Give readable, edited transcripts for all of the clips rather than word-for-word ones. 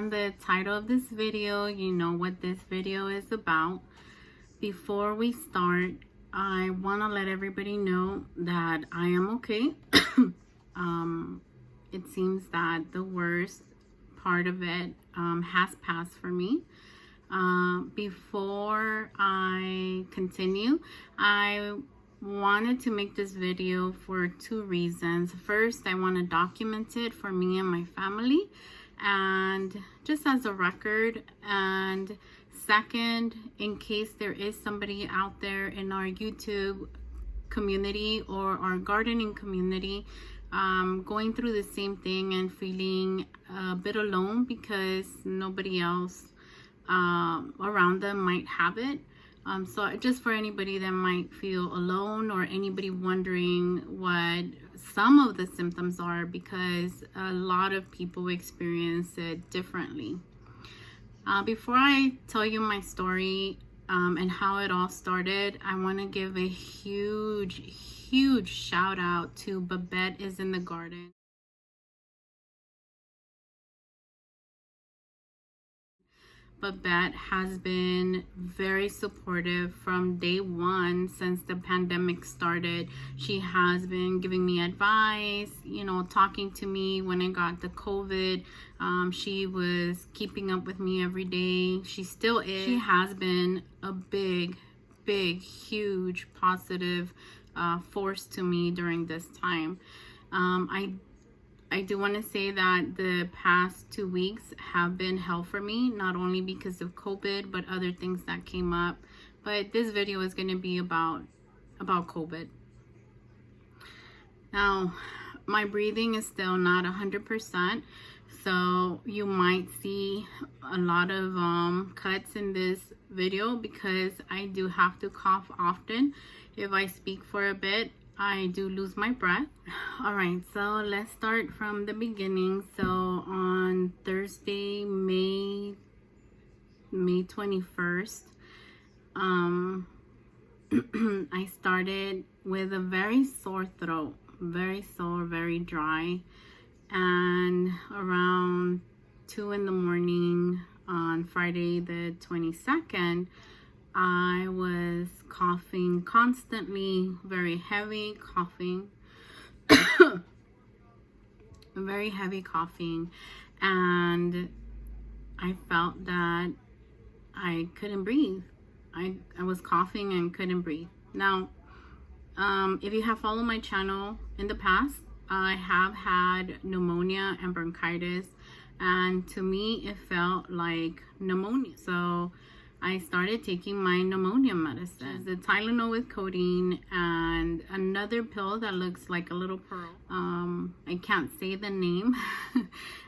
on the title of this video, you know what this video is about. Before we start, I want to let everybody know that I am okay. It seems that the worst part of it has passed for me. Before I continue, I wanted to make this video for two reasons. First, I want to document it for me and my family, and just as a record. And second, in case there is somebody out there in our YouTube community or our gardening community going through the same thing and feeling a bit alone because nobody else around them might have it. So just for anybody that might feel alone, or anybody wondering what some of the symptoms are, because a lot of people experience it differently. Before I tell you my story and how it all started, I want to give a huge shout out to Babette is in the garden. Babette has been very supportive from day one since the pandemic started. She has been giving me advice, talking to me when I got the COVID. She was keeping up with me every day. She still is. She has been a big, huge positive force to me during this time. I do want to say that the past 2 weeks have been hell for me, not only because of COVID, but other things that came up. But this video is going to be about COVID. Now, my breathing is still not 100%, so you might see a lot of cuts in this video because I do have to cough often. If I speak for a bit, I do lose my breath. All right, so let's start from the beginning. So on Thursday, May 21st, I started with a very sore throat, very sore, very dry. And around 2 in the morning on Friday the 22nd, I was coughing constantly, very heavy coughing, very heavy coughing, and I felt that I couldn't breathe. I was coughing and couldn't breathe. Now, if you have followed my channel in the past, I have had pneumonia and bronchitis, and to me it felt like pneumonia. So I started taking my pneumonia medicine, the Tylenol with codeine, and another pill that looks like a little pearl. I can't say the name,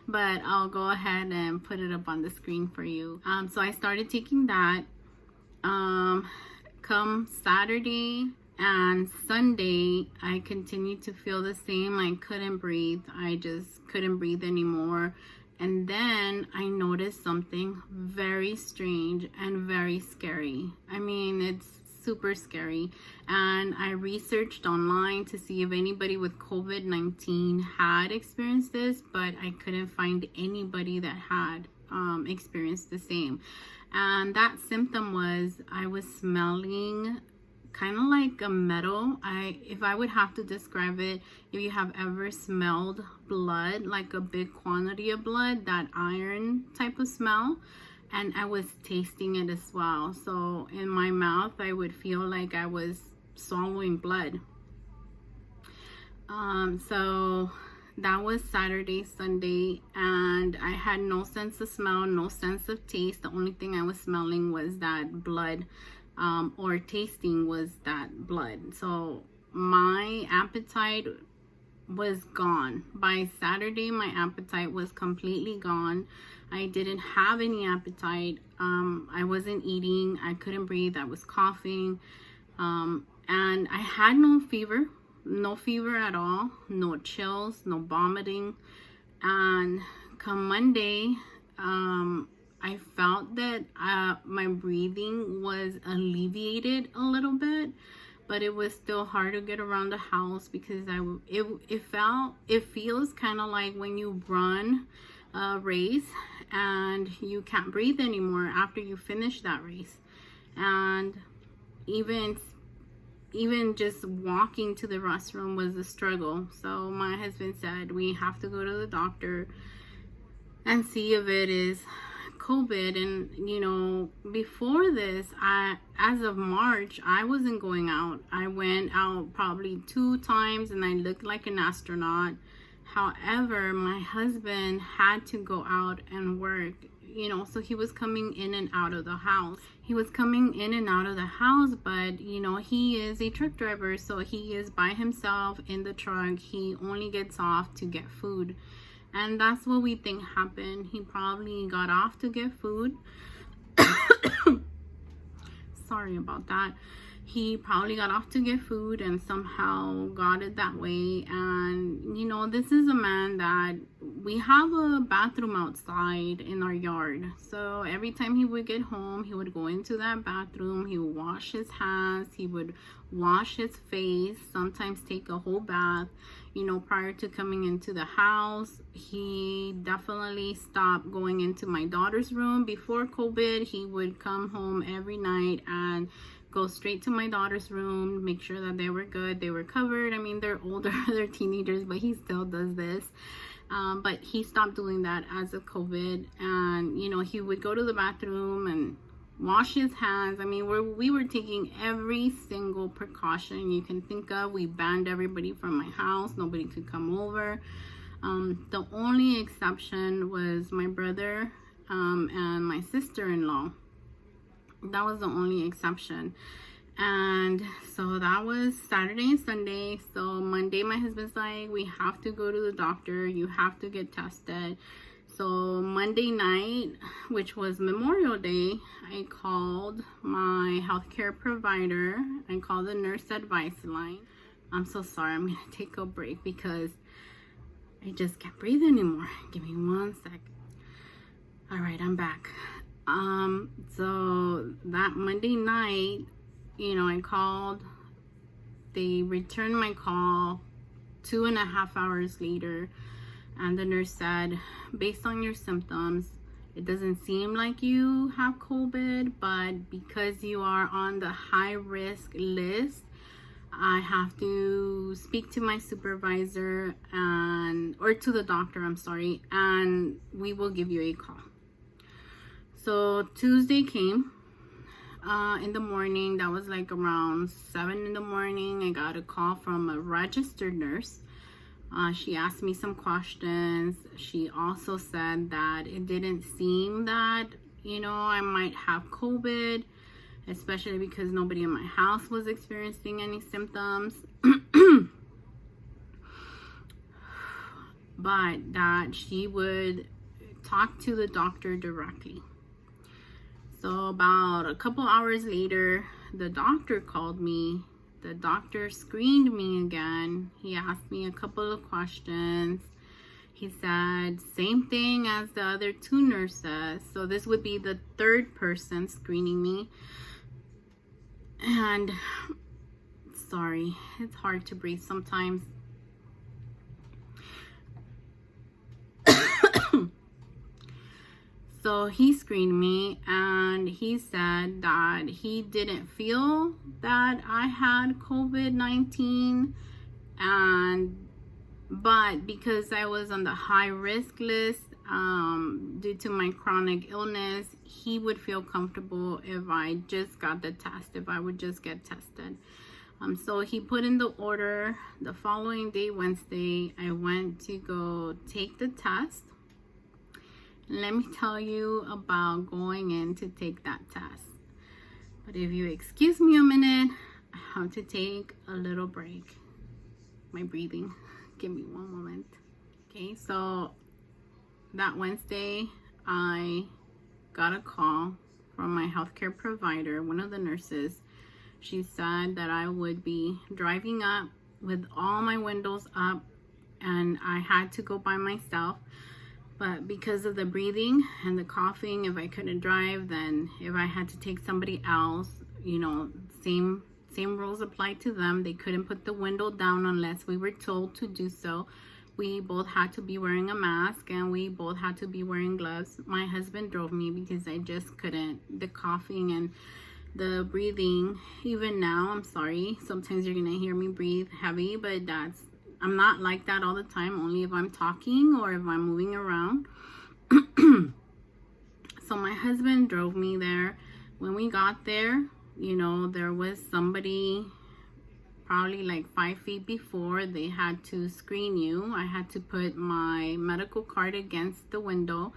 but I'll go ahead and put it up on the screen for you. So I started taking that. Come Saturday and Sunday, I continued to feel the same. I couldn't breathe. I just couldn't breathe anymore. And then I noticed something very strange and very scary. I mean, it's super scary. And I researched online to see if anybody with COVID-19 had experienced this, but I couldn't find anybody that had experienced the same. And that symptom was I was smelling kind of like a metal. If I would have to describe it, if you have ever smelled blood, like a big quantity of blood, that iron type of smell, and I was tasting it as well. So in my mouth, I would feel like I was swallowing blood. So that was Saturday, Sunday, and I had no sense of smell, no sense of taste. The only thing I was smelling was that blood. Or tasting was that blood. So my appetite was gone. By Saturday, my appetite was completely gone. I didn't have any appetite. I wasn't eating. I couldn't breathe. I was coughing. And I had no fever at all, no chills, no vomiting. And come Monday, I felt that my breathing was alleviated a little bit, but it was still hard to get around the house because it feels kind of like when you run a race and you can't breathe anymore after you finish that race. And even just walking to the restroom was a struggle. So my husband said we have to go to the doctor and see if it is COVID. And you know, before this, as of March, I wasn't going out. I went out probably 2 times and I looked like an astronaut. However, my husband had to go out and work, you know, so he was coming in and out of the house. But you know, he is a truck driver, so he is by himself in the truck. He only gets off to get food. And that's what we think happened. He probably got off to get food. Sorry about that. He probably got off to get food and somehow got it that way. And you know, this is a man that we have a bathroom outside in our yard. So every time he would get home, he would go into that bathroom. He would wash his hands. He would wash his face, sometimes take a whole bath. You know, prior to coming into the house, he definitely stopped going into my daughter's room. Before COVID, he would come home every night and go straight to my daughter's room, make sure that they were good, they were covered. I mean, they're older, they're teenagers, but he still does this. But he stopped doing that as of COVID. And you know, he would go to the bathroom and wash his hands. I mean, we were taking every single precaution you can think of. We banned everybody from my house. Nobody could come over. The only exception was my brother and my sister-in-law. That was the only exception. And so that was Saturday and Sunday. So Monday, my husband's like, we have to go to the doctor. You have to get tested. So Monday night, which was Memorial Day, I called my healthcare provider. I called the nurse advice line. I'm so sorry. I'm going to take a break because I just can't breathe anymore. Give me 1 sec. All right, I'm back. So that Monday night, you know, I called. They returned my call 2.5 hours later. And the nurse said, based on your symptoms, it doesn't seem like you have COVID, but because you are on the high risk list, I have to speak to my supervisor or to the doctor, I'm sorry, and we will give you a call. So Tuesday came in the morning. That was like around 7 in the morning. I got a call from a registered nurse. She asked me some questions. She also said that it didn't seem that, you know, I might have COVID, especially because nobody in my house was experiencing any symptoms. But that she would talk to the doctor directly. So about a couple hours later, the doctor called me. The doctor screened me again. He asked me a couple of questions. He said same thing as the other 2 nurses. So this would be the 3rd person screening me. And sorry, it's hard to breathe sometimes. So he screened me and he said that he didn't feel that I had COVID-19, but because I was on the high risk list due to my chronic illness, he would feel comfortable if I just got the test, if I would just get tested. So he put in the order. The following day, Wednesday, I went to go take the test. Let me tell you about going in to take that test. But if you excuse me a minute, I have to take a little break. My breathing. Give me 1 moment. Okay, so that Wednesday, I got a call from my healthcare provider, one of the nurses. She said that I would be driving up with all my windows up and I had to go by myself. But because of the breathing and the coughing, if I couldn't drive, then if I had to take somebody else, you know, same rules apply to them. They couldn't put the window down unless we were told to do so. we both had to be wearing a mask and we both had to be wearing gloves. My husband drove me because I just couldn't. The coughing and the breathing, even now, I'm sorry, sometimes you're gonna hear me breathe heavy, but I'm not like that all the time, only if I'm talking or if I'm moving around. So my husband drove me there. When we got there, you know, there was somebody probably like 5 feet before. They had to screen you. I had to put my medical card against the window,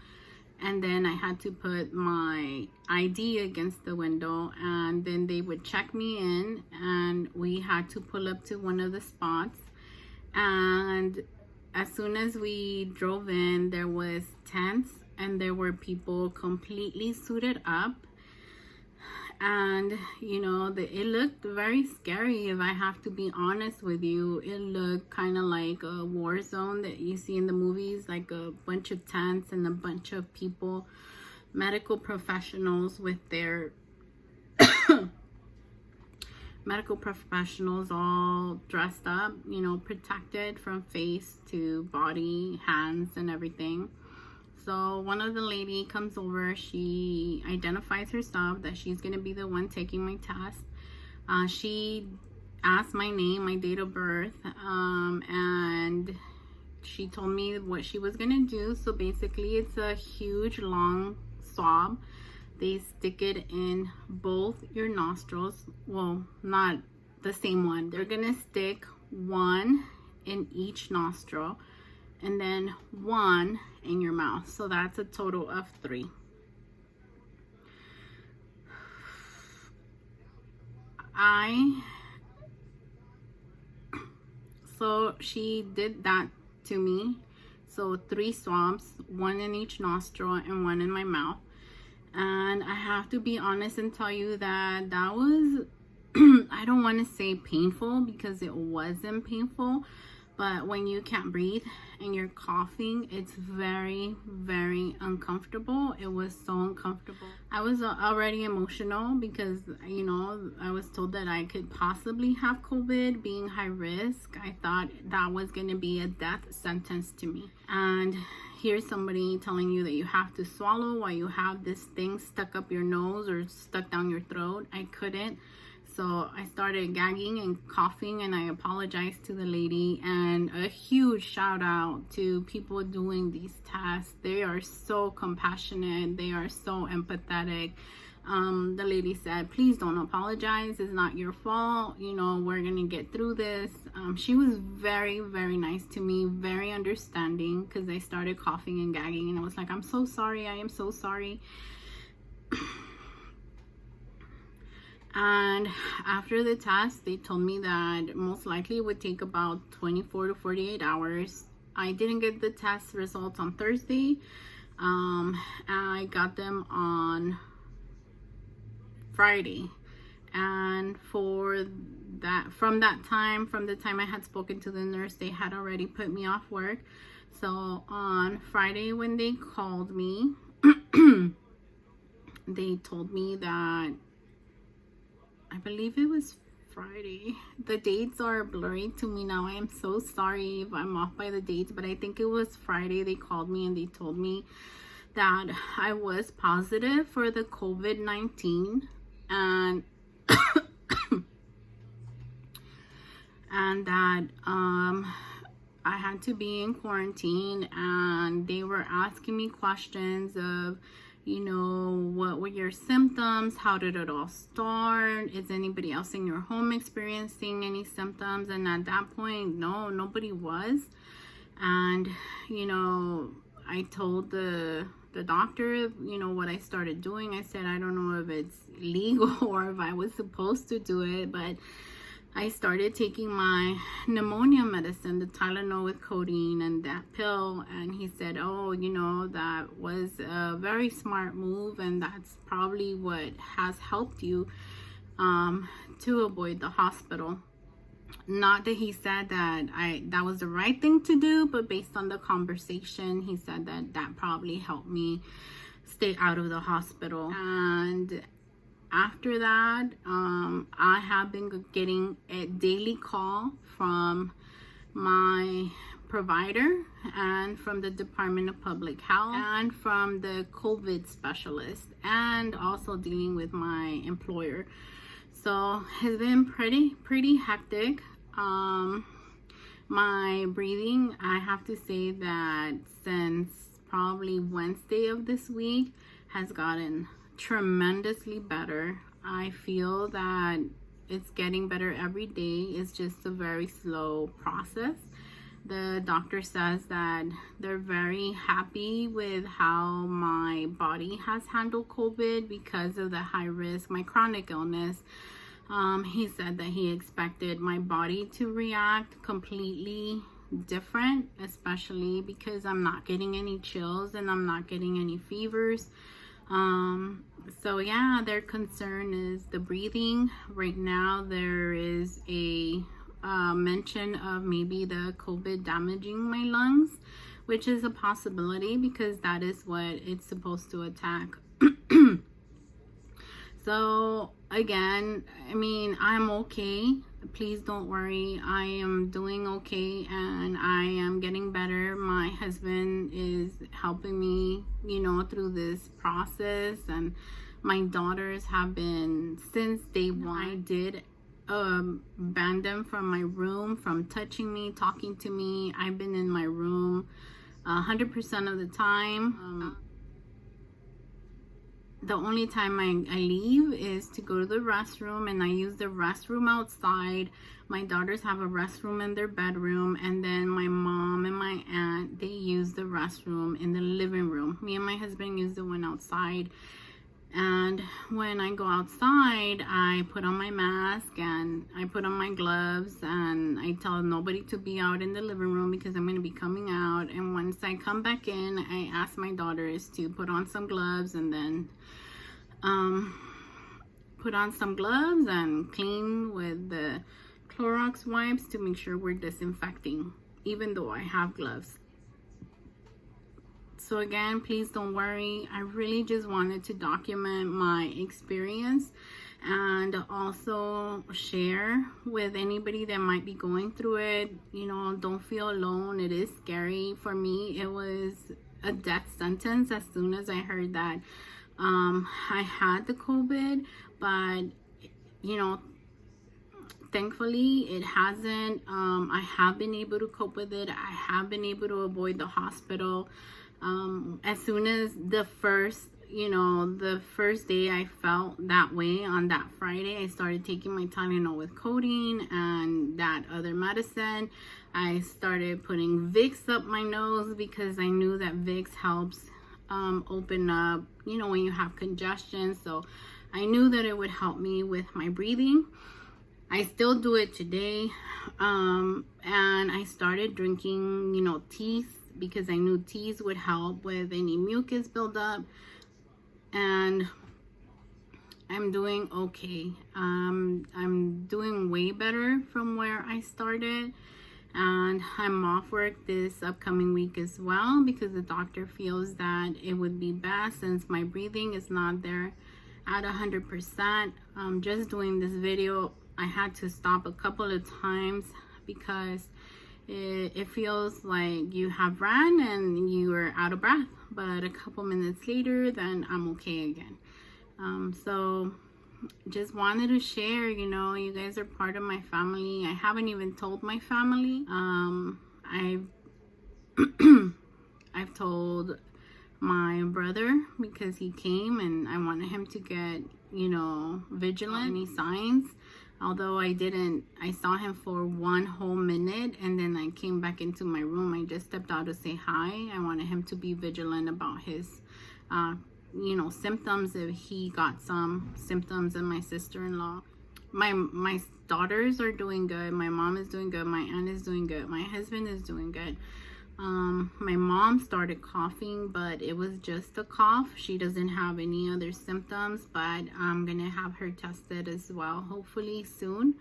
and then I had to put my ID against the window, and then they would check me in, and we had to pull up to one of the spots. And as soon as we drove in, there was tents and there were people completely suited up. And you know, it looked very scary, if I have to be honest with you. It looked kind of like a war zone that you see in the movies, like a bunch of tents and a bunch of people, medical professionals with their medical professionals all dressed up, you know, protected from face to body, hands and everything. So one of the lady comes over, she identifies herself that she's going to be the one taking my test. She asked my name, my date of birth, and she told me what she was going to do. So basically it's a huge long swab. They stick it in both your nostrils. Well, not the same one. They're going to stick one in each nostril and then one in your mouth. So that's a total of 3. So she did that to me. So 3 swabs, 1 in each nostril and 1 in my mouth. And I have to be honest and tell you that was I don't want to say painful, because it wasn't painful, but when you can't breathe and you're coughing, it's very, very uncomfortable. It was so uncomfortable. I was already emotional because, you know, I was told that I could possibly have COVID, being high risk. I thought that was going to be a death sentence to me. And here's somebody telling you that you have to swallow while you have this thing stuck up your nose or stuck down your throat. I couldn't. So I started gagging and coughing, and I apologized to the lady. And a huge shout out to people doing these tests. They are so compassionate. They are so empathetic. The lady said, please don't apologize. It's not your fault. You know, we're going to get through this. She was very, very nice to me, very understanding, because I started coughing and gagging. And I was like, I'm so sorry. I am so sorry. And after the test, they told me that most likely it would take about 24 to 48 hours. I didn't get the test results on Thursday. I got them on Friday. And from the time I had spoken to the nurse, they had already put me off work. So on Friday, when they called me, they told me that, I believe it was Friday. The dates are blurry to me now. I am so sorry if I'm off by the dates, but I think it was Friday. They called me and they told me that I was positive for the COVID-19, and and that I had to be in quarantine. And they were asking me questions of, you know, what were your symptoms? How did it all start? Is anybody else in your home experiencing any symptoms? And at that point, no, nobody was. And, you know, I told the doctor, you know, what I started doing. I said, I don't know if it's legal or if I was supposed to do it, but I started taking my pneumonia medicine, the Tylenol with codeine and that pill. And he said, oh, you know, that was a very smart move, and that's probably what has helped you to avoid the hospital. Not that he said that that was the right thing to do, but based on the conversation, he said that probably helped me stay out of the hospital. And after that, I have been getting a daily call from my provider and from the Department of Public Health and from the COVID specialist, and also dealing with my employer. So it's been pretty hectic. My breathing, I have to say that since probably Wednesday of this week has gotten tremendously better. I feel that it's getting better every day. It's just a very slow process. The doctor says that they're very happy with how my body has handled COVID because of the high risk, my chronic illness. He said that he expected my body to react completely different, especially because I'm not getting any chills and I'm not getting any fevers. So yeah, their concern is the breathing. Right now there is a mention of maybe the COVID damaging my lungs, which is a possibility because that is what it's supposed to attack. So again, I mean, I'm okay. Please don't worry. I am doing okay and I am getting better. My husband is helping me, you know, through this process, and my daughters have been, since day one, I did ban them from my room, from touching me, talking to me. I've been in my room 100% of the time. The only time I leave is to go to the restroom, and I use the restroom outside. My daughters have a restroom in their bedroom, and then my mom and my aunt, they use the restroom in the living room. Me and my husband use the one outside. And when I go outside, I put on my mask and I put on my gloves, and I tell nobody to be out in the living room because I'm going to be coming out. And once I come back in, I ask my daughters to put on some gloves, and then put on some gloves and clean with the Clorox wipes to make sure we're disinfecting, even though I have gloves. So again, please don't worry. I really just wanted to document my experience and also share with anybody that might be going through it. You know, don't feel alone. It is scary. For me, it was a death sentence as soon as I heard that I had the COVID, but you know, thankfully it hasn't. I have been able to cope with it. I have been able to avoid the hospital. As soon as the first day I felt that way, on that Friday, I started taking my Tylenol with codeine and that other medicine. I started putting Vicks up my nose because I knew that Vicks helps open up, you know, when you have congestion. So I knew that it would help me with my breathing. I still do it today. And I started drinking, you know, teas, because I knew teas would help with any mucus buildup, and I'm doing okay. I'm doing way better from where I started, and I'm off work this upcoming week as well because the doctor feels that it would be best, since my breathing is not there at 100%. Just doing this video, I had to stop a couple of times because it feels like you have ran and you are out of breath, but a couple minutes later, then I'm okay again. So just wanted to share, you know, you guys are part of my family. I haven't even told my family. I've told my brother because he came and I wanted him to get, you know, vigilant, any signs. Although I saw him for 1 whole minute and then I came back into my room. I just stepped out to say hi. I wanted him to be vigilant about his, you know, symptoms, if he got some symptoms, and my sister-in-law. My daughters are doing good. My mom is doing good. My aunt is doing good. My husband is doing good. My mom started coughing, but it was just a cough. She doesn't have any other symptoms, but I'm gonna have her tested as well, hopefully soon.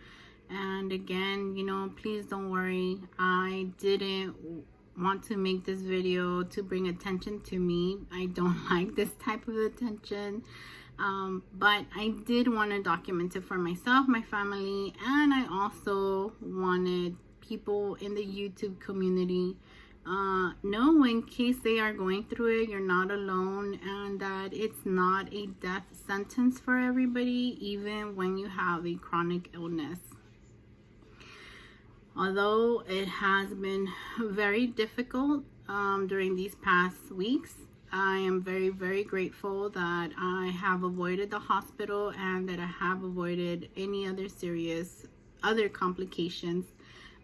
And again, you know, please don't worry. I didn't want to make this video to bring attention to me. I don't like this type of attention. But I did want to document it for myself, my family, and I also wanted people in the YouTube community know, in case they are going through it, you're not alone, and that it's not a death sentence for everybody, even when you have a chronic illness. Although it has been very difficult during these past weeks, I am very, very grateful that I have avoided the hospital and that I have avoided any other complications.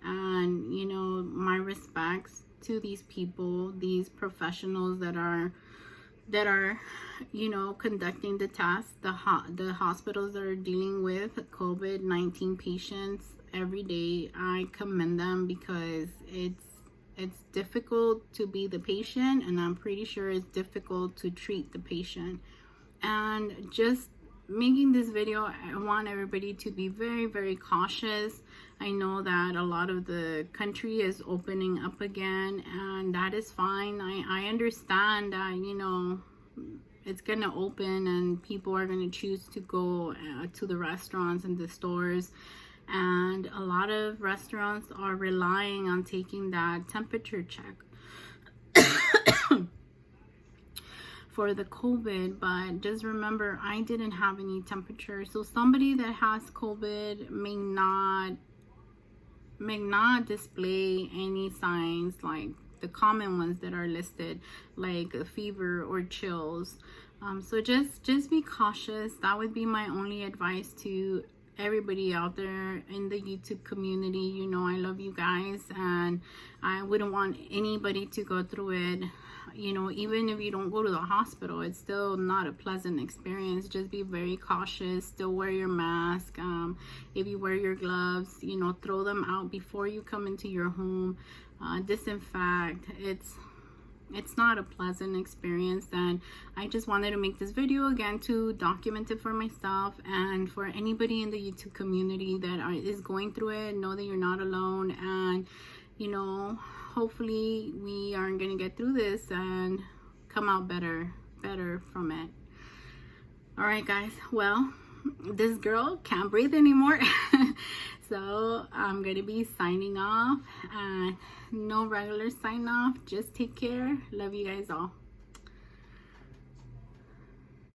And, you know, my respects to these people, these professionals that are you know, conducting the tests, the hospitals that are dealing with COVID-19 patients every day. I commend them, because it's difficult to be the patient, and I'm pretty sure it's difficult to treat the patient. And just making this video, I want everybody to be very, very cautious. I know that a lot of the country is opening up again, and that is fine. I understand that, you know, it's gonna open and people are gonna choose to go to the restaurants and the stores, and a lot of restaurants are relying on taking that temperature check for the COVID. But just remember, I didn't have any temperature, so somebody that has COVID may not display any signs like the common ones that are listed, like a fever or chills. So just be cautious. That would be my only advice to everybody out there in the YouTube community. You know, I love you guys, and I wouldn't want anybody to go through it. You know, even if you don't go to the hospital, it's still not a pleasant experience. Just be very cautious. Still wear your mask. If you wear your gloves, you know, throw them out before you come into your home. Disinfect. It's not a pleasant experience, and I just wanted to make this video again to document it for myself and for anybody in the YouTube community that is going through it. Know that you're not alone, and you know, hopefully we are gonna get through this and come out better from it. All right, guys, well, this girl can't breathe anymore. So I'm gonna be signing off, and no regular sign off. Just take care. Love you guys all.